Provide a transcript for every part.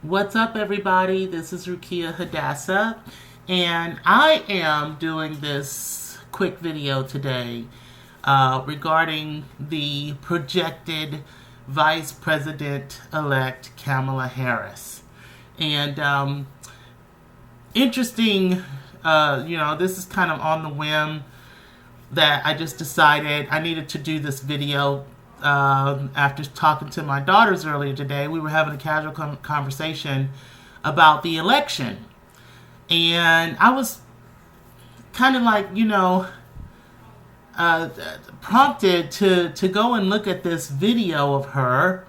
What's up, everybody? This is Rukia Hadassah, and I am doing this quick video today regarding the projected Vice President-elect Kamala Harris. And interesting, this is kind of on the whim that I just decided I needed to do this video. After talking to my daughters earlier today, we were having a casual conversation about the election. And I was kind of like, prompted to go and look at this video of her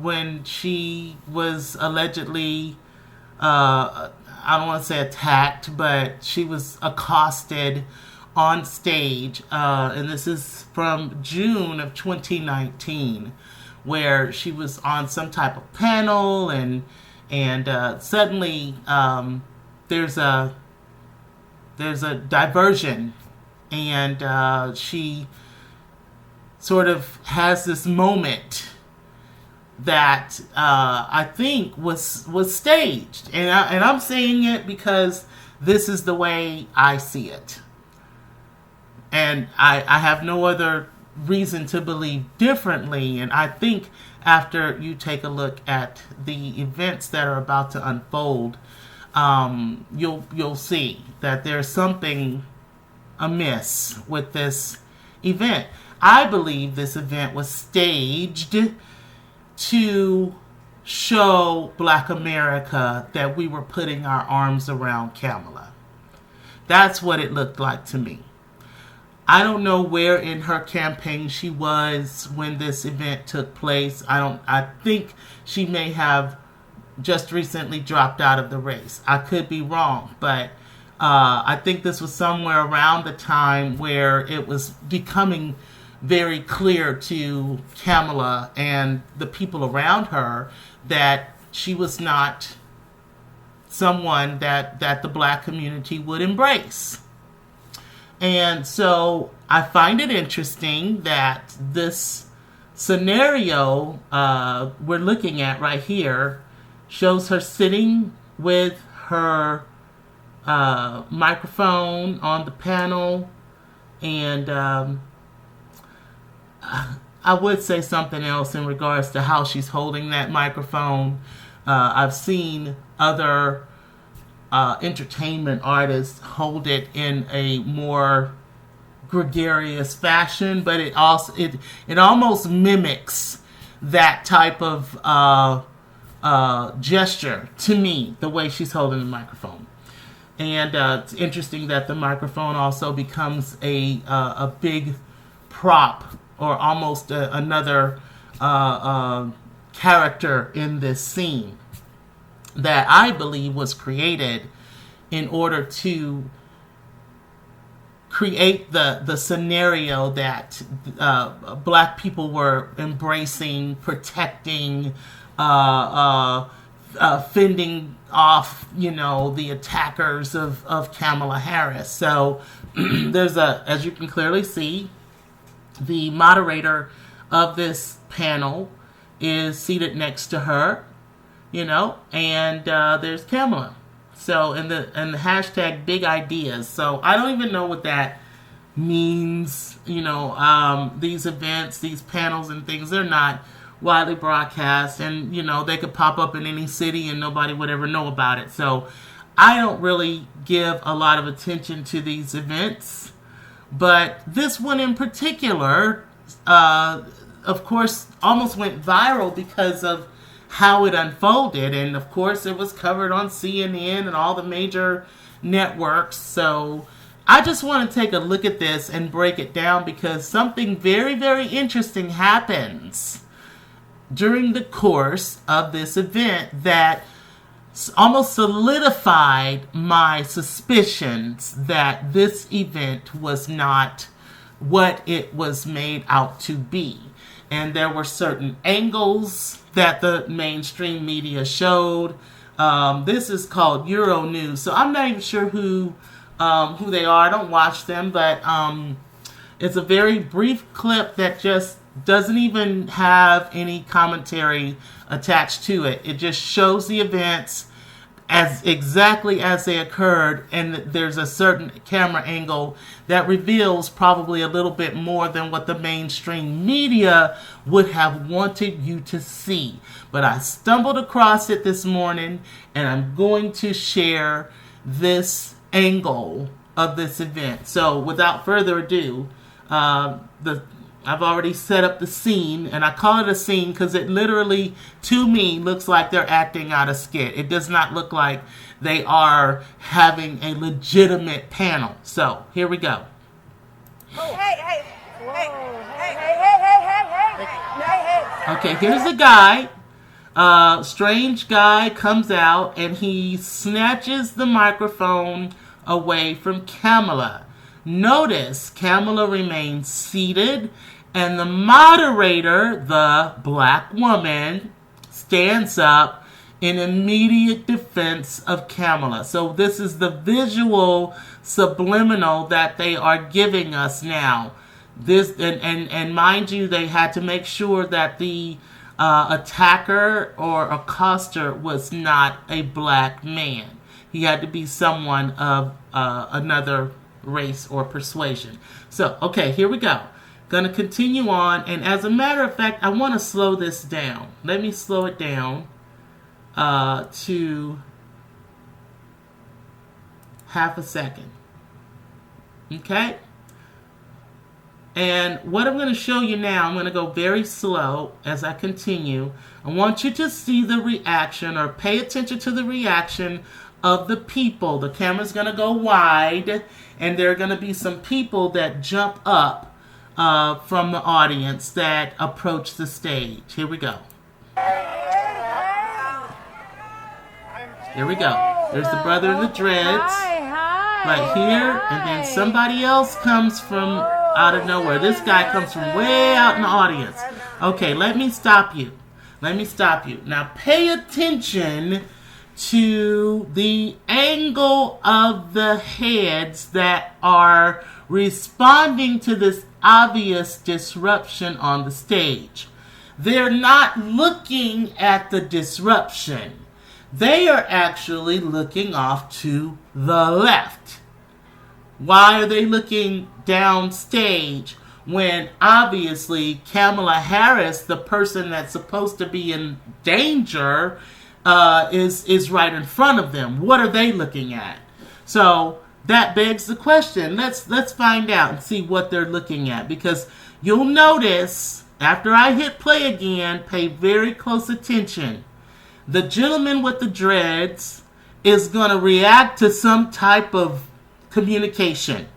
when she was allegedly, I don't want to say attacked, but she was accosted on stage, and this is from June of 2019, where she was on some type of panel, and suddenly there's a diversion, and she sort of has this moment that I think was staged, and I'm saying it because this is the way I see it. And I have no other reason to believe differently. And I think after you take a look at the events that are about to unfold, you'll see that there's something amiss with this event. I believe this event was staged to show Black America that we were putting our arms around Kamala. That's what it looked like to me. I don't know where in her campaign she was when this event took place. I think she may have just recently dropped out of the race. I could be wrong, but I think this was somewhere around the time where it was becoming very clear to Kamala and the people around her that she was not someone that the Black community would embrace. And so I find it interesting that this scenario we're looking at right here shows her sitting with her microphone on the panel. And I would say something else in regards to how she's holding that microphone. I've seen other entertainment artists hold it in a more gregarious fashion, but it almost mimics that type of gesture to me, the way she's holding the microphone. And it's interesting that the microphone also becomes a big prop, or almost another character in this scene, that I believe was created in order to create the scenario that Black people were embracing, protecting, fending off, the attackers of Kamala Harris. So there's as you can clearly see, the moderator of this panel is seated next to her. And there's Kamala. So, and the hashtag big ideas. So I don't even know what that means. These events, these panels and things, they're not widely broadcast, and they could pop up in any city and nobody would ever know about it. So I don't really give a lot of attention to these events, but this one in particular, of course, almost went viral because of how it unfolded. And of course it was covered on CNN and all the major networks. So I just want to take a look at this and break it down, because something very, very interesting happens during the course of this event that almost solidified my suspicions that this event was not what it was made out to be. And there were certain angles that the mainstream media showed. This is called Euro News, so I'm not even sure who they are. I don't watch them, but it's a very brief clip that just doesn't even have any commentary attached to it. It just shows the events as exactly as they occurred, and there's a certain camera angle that reveals probably a little bit more than what the mainstream media would have wanted you to see. But I stumbled across it this morning, and I'm going to share this angle of this event. So without further ado, I've already set up the scene, and I call it a scene because it literally, to me, looks like they're acting out a skit. It does not look like they are having a legitimate panel. So, here we go. Okay, here's the guy. Strange guy comes out, and he snatches the microphone away from Kamala. Notice Kamala remains seated, and the moderator, the black woman, stands up in immediate defense of Kamala. So this is the visual subliminal that they are giving us now. This and mind you, they had to make sure that the attacker or accoster was not a black man. He had to be someone of another race or persuasion. So, okay, here we go. Gonna continue on, and as a matter of fact, I want to slow this down. Let me slow it down to half a second. Okay? And what I'm going to show you now, I'm going to go very slow as I continue. I want you to see the reaction, or pay attention to the reaction of the people. The camera's going to go wide, and there are going to be some people that jump up from the audience that approach the stage. Here we go. Here we go. There's the brother in the dreads right here, and then somebody else comes from out of nowhere. This guy comes from way out in the audience. Okay, let me stop you. Let me stop you. Now pay attention to the angle of the heads that are responding to this obvious disruption on the stage. They're not looking at the disruption. They are actually looking off to the left. Why are they looking downstage when obviously Kamala Harris, the person that's supposed to be in danger, is right in front of them? What are they looking at? So that begs the question. Let's find out and see what they're looking at, because you'll notice after I hit play again, pay very close attention. The gentleman with the dreads is going to react to some type of communication.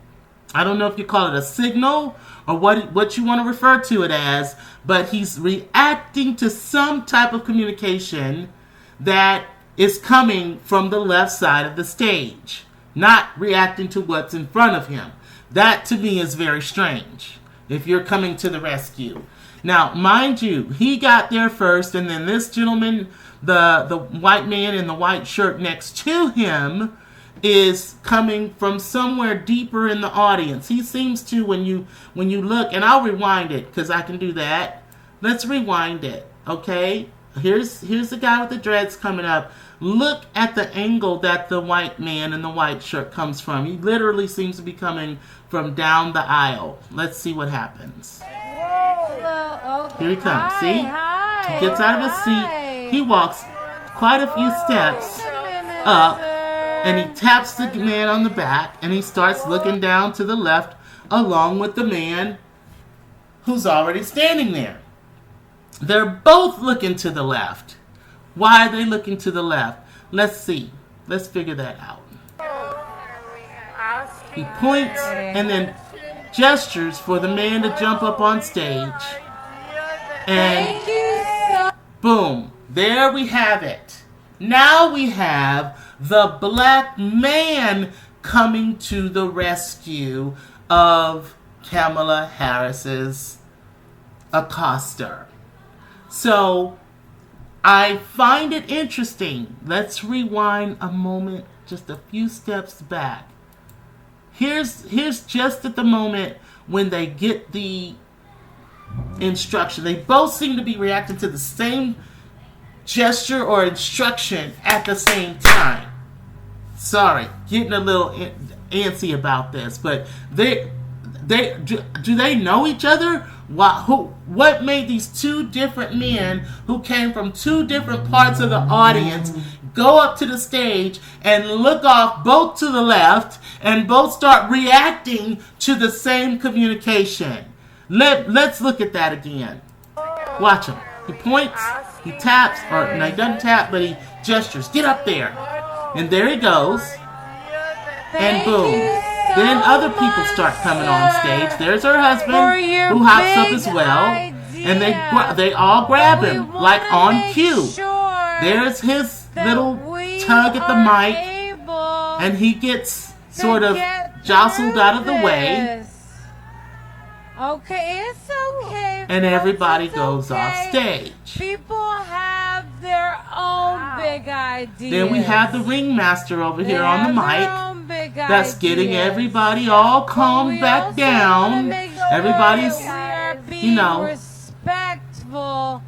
I don't know if you call it a signal or what you want to refer to it as, but he's reacting to some type of communication that is coming from the left side of the stage, not reacting to what's in front of him. That to me is very strange if you're coming to the rescue. Now, mind you, he got there first, and then this gentleman, the white man in the white shirt next to him, is coming from somewhere deeper in the audience. He seems to, when you look, and I'll rewind it because I can do that. Let's rewind it, okay? Here's the guy with the dreads coming up. Look at the angle that the white man in the white shirt comes from. He literally seems to be coming from down the aisle. Let's see what happens. Here he comes. See? He gets out of his seat. He walks quite a few steps up, and he taps the man on the back, and he starts looking down to the left along with the man who's already standing there. They're both looking to the left. Why are they looking to the left? Let's see. Let's figure that out. He points and then gestures for the man to jump up on stage. And boom, there we have it. Now we have the black man coming to the rescue of Kamala Harris's accoster. So I find it interesting. Let's rewind a moment, just a few steps back. Here's just at the moment when they get the instruction. They both seem to be reacting to the same gesture or instruction at the same time. Sorry, getting a little antsy about this, but do they know each other? What made these two different men who came from two different parts of the audience go up to the stage and look off both to the left and both start reacting to the same communication? Let's look at that again. Watch him. He points, he taps, or no, he doesn't tap, but he gestures. Get up there. And there he goes. And boom. Then other people start coming on stage. There's her husband, who hops up as well. And they all grab him, like on cue. There's his little tug at the mic. And he gets sort of jostled out of the way. Okay, it's okay. And everybody goes off stage. People have their own big ideas. Then we have the ringmaster over here on the mic. That's getting everybody all calmed back down. Everybody's, respectful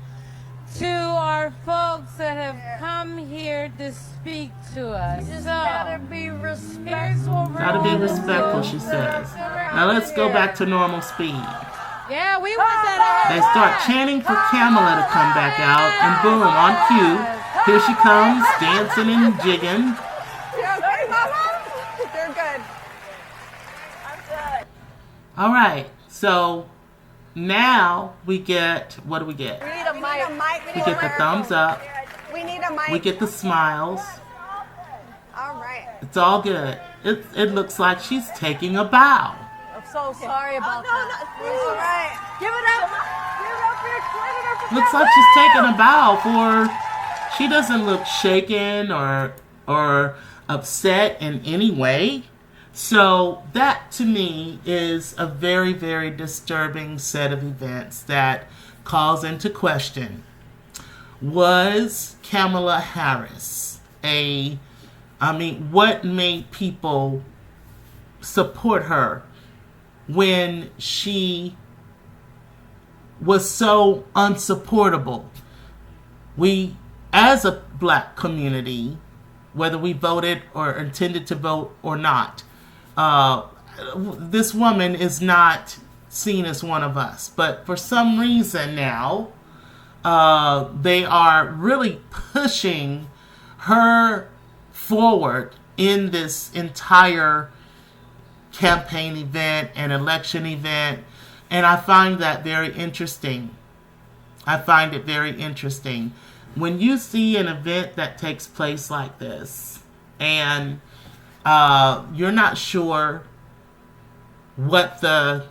to our folks that have come here to speak to us. Just gotta be respectful. Gotta be respectful, she says. Now let's go back to normal speed. Yeah, we want that. They start chanting for Kamala to come back out, and boom, on cue, here she comes, dancing and jigging. Okay, Mama? They're good. I'm good. All right, so now we get, what do we get? We need a mic. We get the thumbs up. We need a mic. We get the smiles. All right. It's all good. It looks like she's taking a bow. I'm so sorry about that. No, it's all right. Give it up. Give it up. Looks like she's taking a bow for. She doesn't look shaken or upset in any way. So that to me is a very, very disturbing set of events that calls into question, was Kamala Harris what made people support her when she was so unsupportable? We, as a black community, whether we voted or intended to vote or not, this woman is not seen as one of us. But for some reason now, they are really pushing her forward in this entire campaign event and election event. And I find that very interesting. I find it very interesting. When you see an event that takes place like this, and you're not sure what the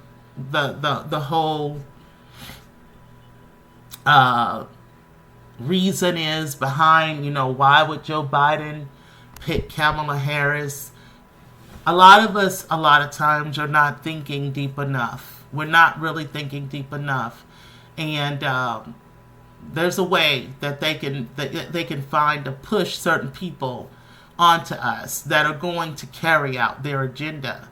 whole reason is behind, why would Joe Biden pick Kamala Harris? A lot of us, a lot of times, are not thinking deep enough. We're not really thinking deep enough. And there's a way that they can find to push certain people onto us that are going to carry out their agenda.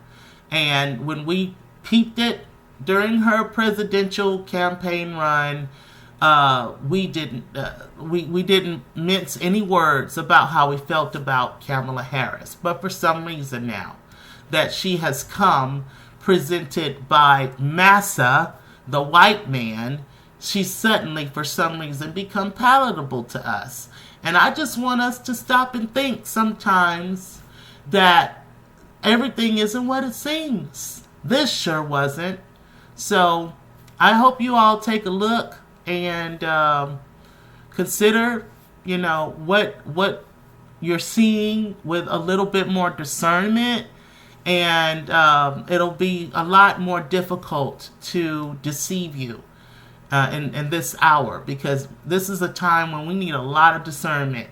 And when we peeped it during her presidential campaign run, we didn't mince any words about how we felt about Kamala Harris. But for some reason now that she has come presented by Massa, the white man, she's suddenly, for some reason, become palatable to us. And I just want us to stop and think sometimes that everything isn't what it seems. This sure wasn't. So I hope you all take a look and consider, what you're seeing with a little bit more discernment. And it'll be a lot more difficult to deceive you in this hour, because this is a time when we need a lot of discernment,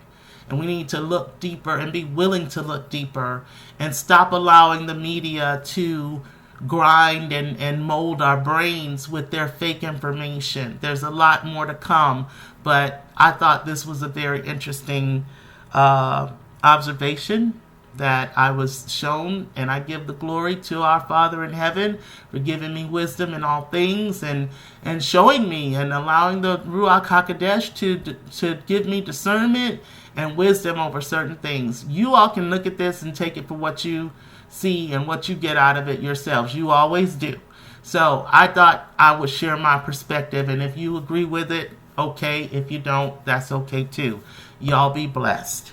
and we need to look deeper and be willing to look deeper and stop allowing the media to grind and mold our brains with their fake information. There's a lot more to come, but I thought this was a very interesting observation that I was shown, and I give the glory to our Father in heaven for giving me wisdom in all things, and showing me and allowing the Ruach HaKodesh to give me discernment and wisdom over certain things. You all can look at this and take it for what you see and what you get out of it yourselves. You always do. So I thought I would share my perspective, and if you agree with it, okay. If you don't, that's okay too. Y'all be blessed.